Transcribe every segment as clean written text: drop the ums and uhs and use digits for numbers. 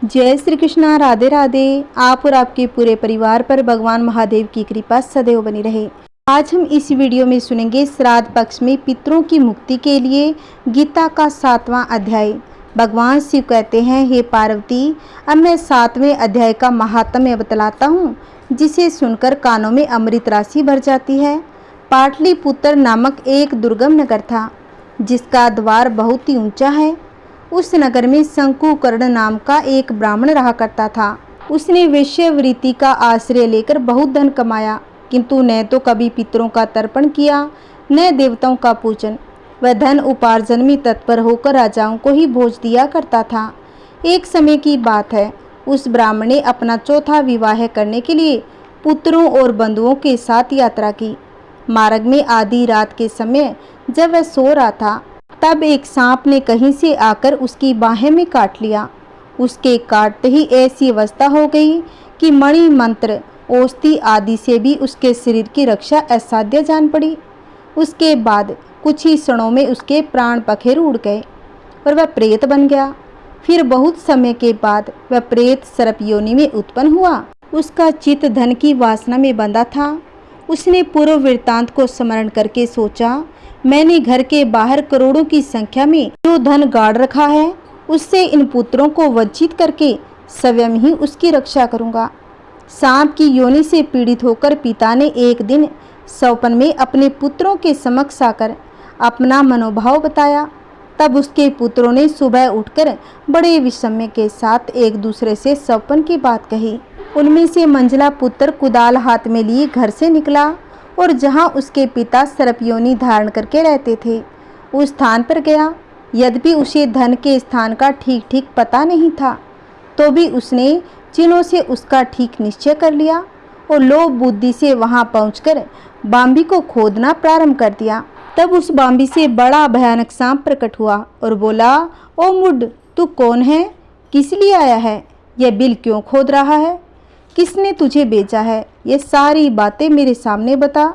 जय श्री कृष्णा। राधे राधे। आप और आपके पूरे परिवार पर भगवान महादेव की कृपा सदैव बनी रहे। आज हम इस वीडियो में सुनेंगे श्राद्ध पक्ष में पितरों की मुक्ति के लिए गीता का 7वां अध्याय। भगवान शिव कहते हैं, हे पार्वती, अब मैं 7वें अध्याय का महात्म्य बतलाता हूँ, जिसे सुनकर कानों में अमृत राशि भर जाती है। पाटलिपुत्र नामक एक दुर्गम नगर था, जिसका द्वार बहुत ही ऊंचा है। उस नगर में शंकुकर्ण नाम का एक ब्राह्मण रहा करता था। उसने वेश्यावृत्ति का आश्रय लेकर बहुत धन कमाया, किंतु न तो कभी पितरों का तर्पण किया, न देवताओं का पूजन। वह धन उपार्जन में तत्पर होकर राजाओं को ही भोज दिया करता था। एक समय की बात है, उस ब्राह्मण ने अपना चौथा विवाह करने के लिए पुत्रों और बंधुओं के साथ यात्रा की। मार्ग में आधी रात के समय जब वह सो रहा था, तब एक सांप ने कहीं से आकर उसकी बाहें में काट लिया। उसके काटते ही ऐसी अवस्था हो गई कि मणि मंत्र, औषधि आदि से भी उसके शरीर की रक्षा असाध्य जान पड़ी। उसके बाद कुछ ही क्षणों में उसके प्राण पखेरु उड़ गए और वह प्रेत बन गया। फिर बहुत समय के बाद वह प्रेत सर्प योनि में उत्पन्न हुआ। उसका चित्त धन की वासना में बंधा था। उसने पूर्व वृत्तांत को स्मरण करके सोचा, मैंने घर के बाहर करोड़ों की संख्या में जो धन गाड़ रखा है, उससे इन पुत्रों को वंचित करके स्वयं ही उसकी रक्षा करूंगा। सांप की योनि से पीड़ित होकर पिता ने एक दिन स्वप्न में अपने पुत्रों के समक्ष आकर अपना मनोभाव बताया। तब उसके पुत्रों ने सुबह उठकर बड़े विषम्य के साथ एक दूसरे से स्वप्न की बात कही। उनमें से मंझला पुत्र कुदाल हाथ में लिए घर से निकला और जहां उसके पिता सर्प योनि धारण करके रहते थे, उस स्थान पर गया। यद्यपि उसे धन के स्थान का ठीक ठीक पता नहीं था, तो भी उसने चिन्हों से उसका ठीक निश्चय कर लिया और लोभ बुद्धि से वहां पहुंचकर बांबी को खोदना प्रारंभ कर दिया। तब उस बांबी से बड़ा भयानक सांप प्रकट हुआ और बोला, ओ मुड, तू कौन है? किस लिए आया है? यह बिल क्यों खोद रहा है? किसने तुझे भेजा है? ये सारी बातें मेरे सामने बता।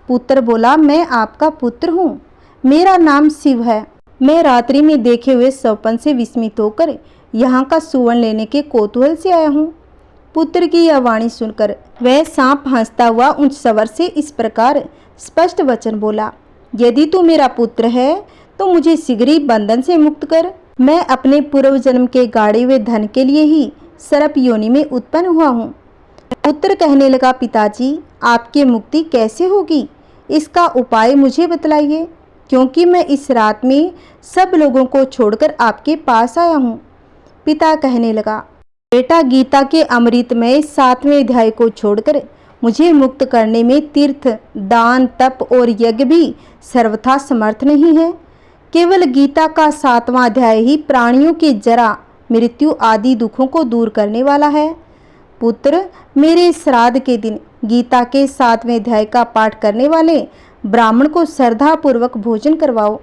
पुत्र बोला, मैं आपका पुत्र हूँ, मेरा नाम शिव है। मैं रात्रि में देखे हुए स्वप्न से विस्मित होकर यहाँ का सुवर्ण लेने के कौतूहल से आया हूँ। पुत्र की यह वाणी सुनकर वह सांप हंसता हुआ उच्च स्वर से इस प्रकार स्पष्ट वचन बोला, यदि तू मेरा पुत्र है तो मुझे शीघ्र ही बंधन से मुक्त कर। मैं अपने पूर्व जन्म के गाड़े हुए धन के लिए ही सर्प योनि में उत्पन्न हुआ हूँ। पुत्र कहने लगा, पिताजी, आपकी मुक्ति कैसे होगी? इसका उपाय मुझे बतलाइए, क्योंकि मैं इस रात में सब लोगों को छोड़कर आपके पास आया हूँ। पिता कहने लगा, बेटा, गीता के अमृतमय 7वें अध्याय को छोड़कर मुझे मुक्त करने में तीर्थ, दान, तप और यज्ञ भी सर्वथा समर्थ नहीं है। केवल गीता का 7वां अध्याय ही प्राणियों के जरा, मृत्यु आदि दुखों को दूर करने वाला है। पुत्र, मेरे श्राद्ध के दिन गीता के 7वें अध्याय का पाठ करने वाले ब्राह्मण को श्रद्धा पूर्वक भोजन करवाओ।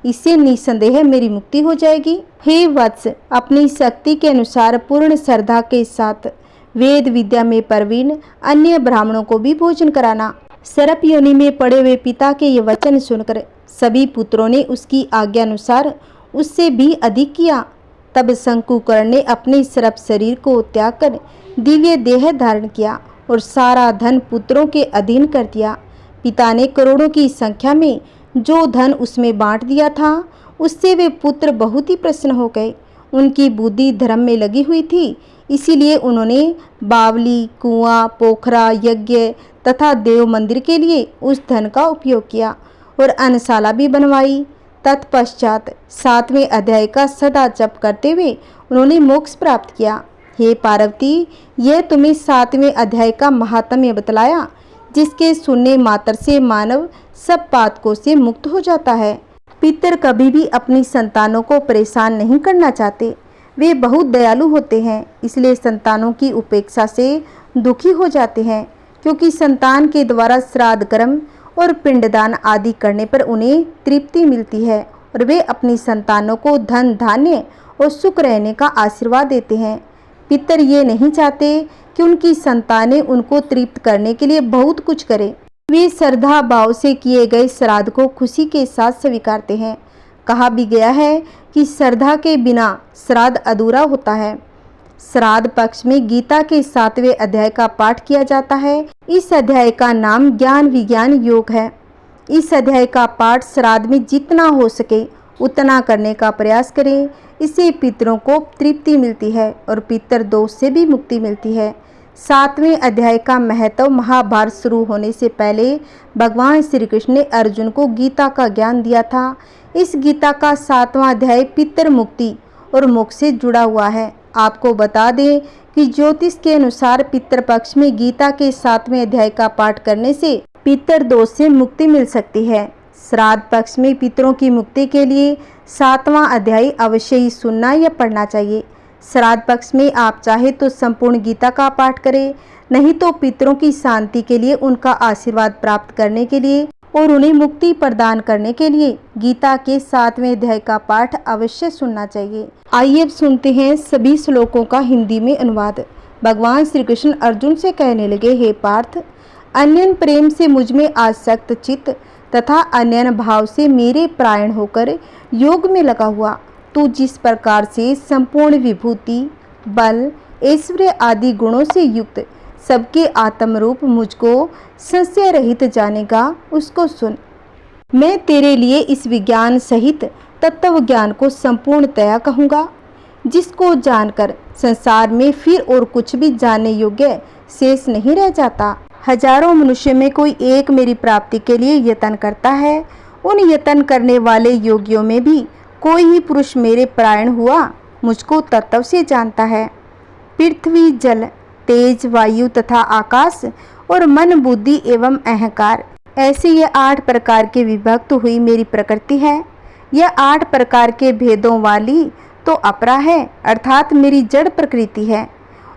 इससे निसंदेह मेरी मुक्ति हो जाएगी। हे वत्स, अपनी शक्ति के अनुसार पूर्ण श्रद्धा के साथ वेद विद्या में प्रवीण अन्य ब्राह्मणों को भी भोजन कराना। सर्प योनि में पड़े हुए पिता के ये वचन सुनकर सभी पुत्रों ने उसकी आज्ञा अनुसार उससे भी अधिक किया। तब शंकुकर्ण ने अपने सर्प शरीर को त्याग कर दिव्य देह धारण किया और सारा धन पुत्रों के अधीन कर दिया। पिता ने करोड़ों की संख्या में जो धन उसमें बांट दिया था, उससे वे पुत्र बहुत ही प्रसन्न हो गए। उनकी बुद्धि धर्म में लगी हुई थी, इसीलिए उन्होंने बावली, कुआं, पोखरा, यज्ञ तथा देव मंदिर के लिए उस धन का उपयोग किया और अन्नशाला भी बनवाई। तत्पश्चात 7वें अध्याय का सदा जप करते हुए उन्होंने मोक्ष प्राप्त किया। हे पार्वती, यह तुम्हें 7वें अध्याय का महात्म्य बतलाया, जिसके सुनने मात्र से मानव सब पातकों से मुक्त हो जाता है। पितर कभी भी अपनी संतानों को परेशान नहीं करना चाहते। वे बहुत दयालु होते हैं, इसलिए संतानों की उपेक्षा से दुखी हो जाते हैं, क्योंकि संतान के द्वारा श्राद्ध कर्म और पिंडदान आदि करने पर उन्हें तृप्ति मिलती है और वे अपनी संतानों को धन, धान्य और सुख रहने का आशीर्वाद देते हैं। पितर ये नहीं चाहते कि उनकी संतानें उनको तृप्त करने के लिए बहुत कुछ करें। वे श्रद्धा भाव से किए गए श्राद्ध को खुशी के साथ स्वीकारते हैं। कहा भी गया है कि श्रद्धा के बिना श्राद्ध अधूरा होता है। श्राद्ध पक्ष में गीता के 7वें अध्याय का पाठ किया जाता है। इस अध्याय का नाम ज्ञान विज्ञान योग है। इस अध्याय का पाठ श्राद्ध में जितना हो सके उतना करने का प्रयास करें। इससे पितरों को तृप्ति मिलती है और पितर दोष से भी मुक्ति मिलती है। 7वें अध्याय का महत्व महाभारत शुरू होने से पहले भगवान श्री कृष्ण ने अर्जुन को गीता का ज्ञान दिया था। इस गीता का 7वां अध्याय पितर मुक्ति और मोक्ष से जुड़ा हुआ है। आपको बता दें कि ज्योतिष के अनुसार पितृपक्ष में गीता के 7वें अध्याय का पाठ करने से पितर दोष से मुक्ति मिल सकती है। श्राद्ध पक्ष में पितरों की मुक्ति के लिए 7वां अध्याय अवश्य ही सुनना या पढ़ना चाहिए। श्राद्ध पक्ष में आप चाहे तो संपूर्ण गीता का पाठ करें, नहीं तो पितरों की शांति के लिए, उनका आशीर्वाद प्राप्त करने के लिए और उन्हें मुक्ति प्रदान करने के लिए गीता के 7वें अध्याय का पाठ अवश्य सुनना चाहिए। आइए अब सुनते हैं सभी श्लोकों का हिंदी में अनुवाद। भगवान श्री कृष्ण अर्जुन से कहने लगे, हे पार्थ, अन्यन प्रेम से मुझ में आसक्त चित्त तथा अन्यन भाव से मेरे प्राण होकर योग में लगा हुआ, तू जिस प्रकार से संपूर्ण विभूति, बल, ऐश्वर्य आदि गुणों से युक्त सबके आत्म रूप मुझको संशय रहित जानेगा, उसको सुन। मैं तेरे लिए इस विज्ञान सहित तत्व ज्ञान को संपूर्णतया कहूँगा, जिसको जानकर संसार में फिर और कुछ भी जानने योग्य शेष नहीं रह जाता। हजारों मनुष्य में कोई एक मेरी प्राप्ति के लिए यत्न करता है। उन यत्न करने वाले योगियों में भी कोई ही पुरुष मेरे प्राण हुआ मुझको तत्व से जानता है। पृथ्वी, जल, तेज, वायु तथा आकाश और मन, बुद्धि एवं अहंकार, ऐसे ये 8 प्रकार के विभक्त हुई मेरी प्रकृति है। यह 8 प्रकार के भेदों वाली तो अपरा है, अर्थात मेरी जड़ प्रकृति है।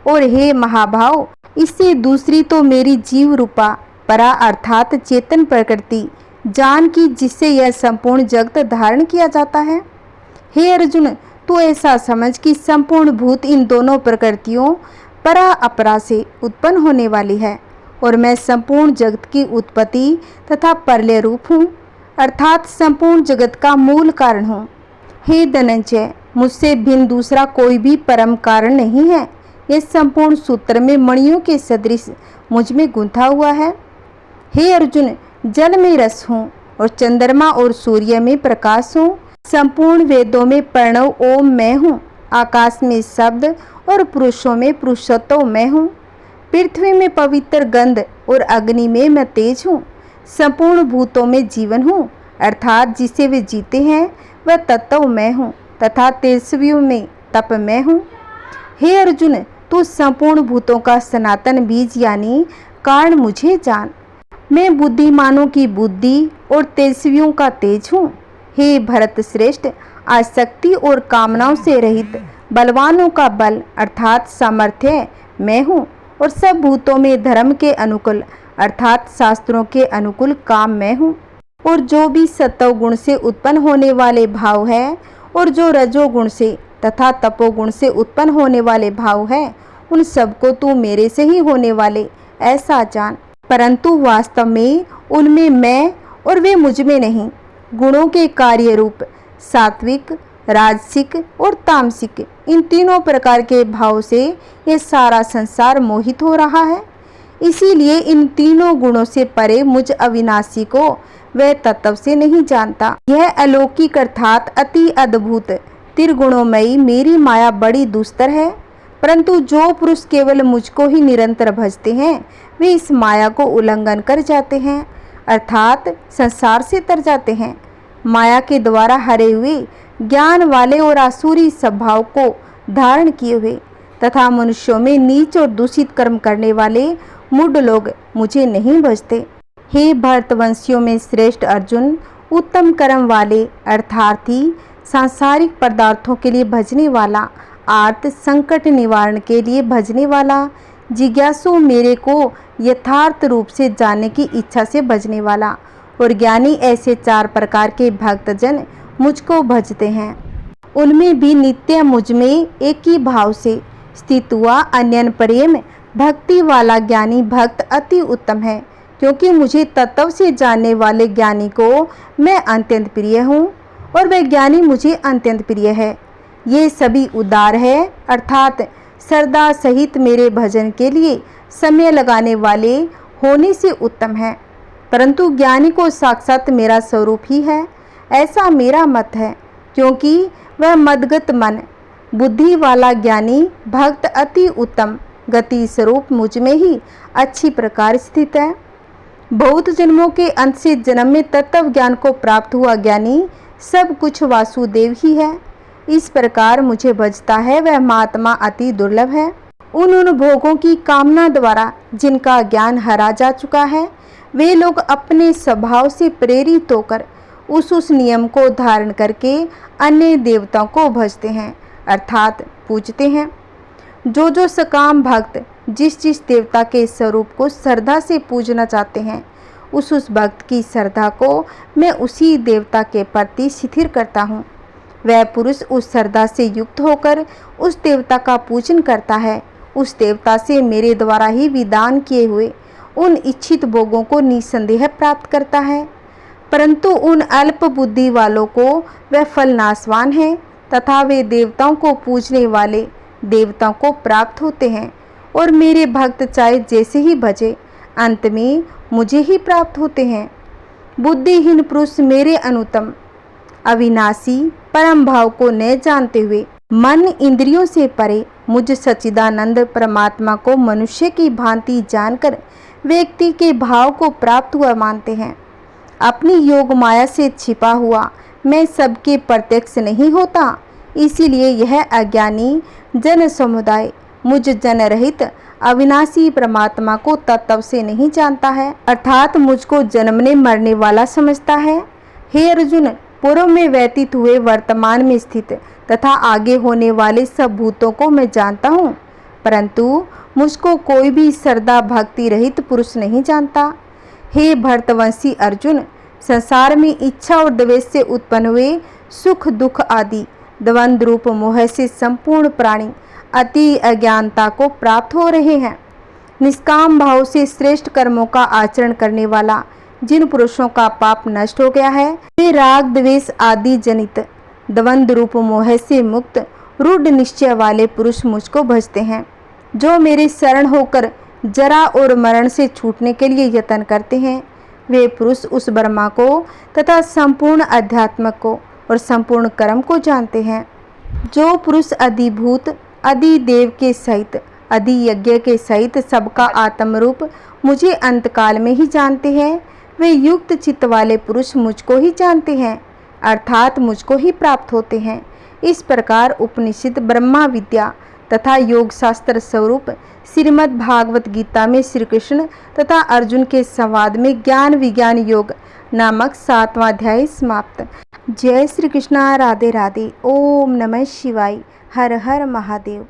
और हे महाभाव, इससे दूसरी तो मेरी जीव रूपा परा अर्थात चेतन प्रकृति जान की, जिससे यह संपूर्ण जगत धारण किया जाता है। हे अर्जुन, तू ऐसा समझ कि संपूर्ण भूत इन दोनों प्रकृतियों परा अपरा से उत्पन्न होने वाली है और मैं संपूर्ण जगत की उत्पत्ति तथा प्रलय रूप हूँ, अर्थात संपूर्ण जगत का मूल कारण हूँ। हे धनंजय, मुझसे भिन्न दूसरा कोई भी परम कारण नहीं है। यह संपूर्ण सूत्र में मणियों के सदृश मुझ में गुंथा हुआ है। हे अर्जुन, जल में रस हूँ और चंद्रमा और सूर्य में प्रकाश हूँ। संपूर्ण वेदों में प्रणव ओम मैं हूँ। आकाश में शब्द और पुरुषों में पुरुषत्व मैं हूँ। पृथ्वी में पवित्र गंध और अग्नि में मैं तेज हूँ। संपूर्ण भूतों में जीवन हूँ, अर्थात जिसे वे जीते हैं वह तत्व मैं हूँ, तथा तेजस्वियों में तप मैं हूँ। हे अर्जुन, तू संपूर्ण भूतों का सनातन बीज यानी कारण मुझे जान। मैं बुद्धिमानों की बुद्धि और तेजस्वियों का तेज हूँ। हे भरत श्रेष्ठ, आसक्ति और कामनाओं से रहित बलवानों का बल अर्थात सामर्थ्य मैं हूँ और सब भूतों में धर्म के अनुकूल अर्थात शास्त्रों के अनुकूल काम मैं हूँ। और जो भी सत्व गुण से उत्पन्न होने वाले भाव है और जो रजोगुण से तथा तपोगुण से उत्पन्न होने वाले भाव है, उन सबको तू मेरे से ही होने वाले ऐसा जान। परंतु वास्तव में उनमें मैं और वे मुझ में नहीं। गुणों के कार्य रूप सात्विक, राजसिक और तामसिक, इन तीनों प्रकार के भाव से ये सारा संसार मोहित हो रहा है। इसीलिए इन तीनों गुणों से परे मुझ अविनाशी को वह तत्व से नहीं जानता। यह अलौकिक अर्थात अति अद्भुत त्रिगुणोमयी मेरी माया बड़ी दुस्तर है, परंतु जो पुरुष केवल मुझको ही निरंतर भजते हैं वे इस माया को उल्लंघन कर जाते हैं, अर्थात संसार से तर जाते हैं। माया के द्वारा हरे हुए ज्ञान वाले और आसुरी स्वभाव को धारण किए हुए तथा मनुष्यों में नीच और दूषित कर्म करने वाले मूढ़ लोग मुझे नहीं भजते। हे भरतवंशियों में श्रेष्ठ अर्जुन, उत्तम कर्म वाले अर्थार्थी, सांसारिक पदार्थों के लिए भजने वाला, आर्त संकट निवारण के लिए भजने वाला, जिज्ञासु मेरे को यथार्थ रूप से जानने की इच्छा से भजने वाला और ज्ञानी, ऐसे 4 प्रकार के भक्तजन मुझको भजते हैं। उनमें भी नित्य मुझ में एक ही भाव से स्थित हुआ अन्यन प्रेम भक्ति वाला ज्ञानी भक्त अति उत्तम है, क्योंकि मुझे तत्व से जानने वाले ज्ञानी को मैं अत्यंत प्रिय हूँ और वह ज्ञानी मुझे अत्यंत प्रिय है। ये सभी उदार है, अर्थात श्रद्धा सहित मेरे भजन के लिए समय लगाने वाले होने से उत्तम है, परंतु ज्ञानी को साक्षात मेरा स्वरूप ही है, ऐसा मेरा मत है, क्योंकि वह मदगत मन बुद्धि वाला ज्ञानी भक्त अति उत्तम गति स्वरूप मुझ में ही अच्छी प्रकार स्थित है। बहुत जन्मों के अंत से जन्म में तत्व ज्ञान को प्राप्त हुआ ज्ञानी सब कुछ वासुदेव ही है। इस प्रकार मुझे भजता है वह महात्मा अति दुर्लभ है। उन भोगों की कामना द्वारा जिनका ज्ञान हरा जा चुका है, वे लोग अपने स्वभाव से प्रेरित होकर उस नियम को धारण करके अन्य देवताओं को भजते हैं, अर्थात पूजते हैं। जो सकाम भक्त जिस देवता के स्वरूप को श्रद्धा से पूजना चाहते हैं, उस भक्त की श्रद्धा को मैं उसी देवता के प्रति शिथिल करता हूँ। वह पुरुष उस श्रद्धा से युक्त होकर उस देवता का पूजन करता है, उस देवता से मेरे द्वारा ही विधान किए हुए उन इच्छित भोगों को निसंदेह प्राप्त करता है। परंतु उन अल्प बुद्धि वालों को वह फल नाशवान है तथा वे देवताओं को पूजने वाले देवताओं को प्राप्त होते हैं, और मेरे भक्त चाहे जैसे ही भजे अंत में मुझे ही प्राप्त होते हैं। बुद्धिहीन पुरुष मेरे अनुत्तम अविनाशी परम भाव को न जानते हुए मन इंद्रियों से परे मुझ सच्चिदानंद परमात्मा को मनुष्य की भांति जानकर व्यक्ति के भाव को प्राप्त हुआ मानते हैं। अपनी योग माया से छिपा हुआ मैं सबके प्रत्यक्ष नहीं होता, इसीलिए यह अज्ञानी जन समुदाय मुझ जन रहित अविनाशी परमात्मा को तत्व से नहीं जानता है, अर्थात मुझको जन्मने मरने वाला समझता है। हे अर्जुन, पूर्व में व्यतीत हुए वर्तमान में स्थित तथा आगे होने वाले सब भूतों को मैं जानता हूँ, परंतु मुझको कोई भी श्रद्धा भक्ति रहित पुरुष नहीं जानता। हे भरतवंशी अर्जुन, संसार में इच्छा और द्वेष से उत्पन्न हुए सुख दुख आदि द्वंद्व रूप मोह से संपूर्ण प्राणी अति अज्ञानता को प्राप्त हो रहे हैं। निष्काम भाव से श्रेष्ठ कर्मों का आचरण करने वाला जिन पुरुषों का पाप नष्ट हो गया है, वे राग द्वेष आदि जनित द्वंद्व रूप मोह से मुक्त रूढ़ निश्चय वाले पुरुष मुझको भजते हैं। जो मेरे शरण होकर जरा और मरण से छूटने के लिए यत्न करते हैं, वे पुरुष उस ब्रह्मा को तथा संपूर्ण अध्यात्म को और संपूर्ण कर्म को जानते हैं। जो पुरुष अधिभूत अधिदेव के सहित अधियज्ञ के सहित सबका आत्म रूप मुझे अंतकाल में ही जानते हैं, वे युक्त चित्त वाले पुरुष मुझको ही जानते हैं, अर्थात मुझको ही प्राप्त होते हैं। इस प्रकार उपनिषद ब्रह्मा विद्या तथा योग शास्त्र स्वरूप श्रीमद् भागवत गीता में श्री कृष्ण तथा अर्जुन के संवाद में ज्ञान विज्ञान योग नामक 7वां अध्याय समाप्त। जय श्री कृष्ण, राधे राधे। ओम नमः शिवाय। हर हर महादेव।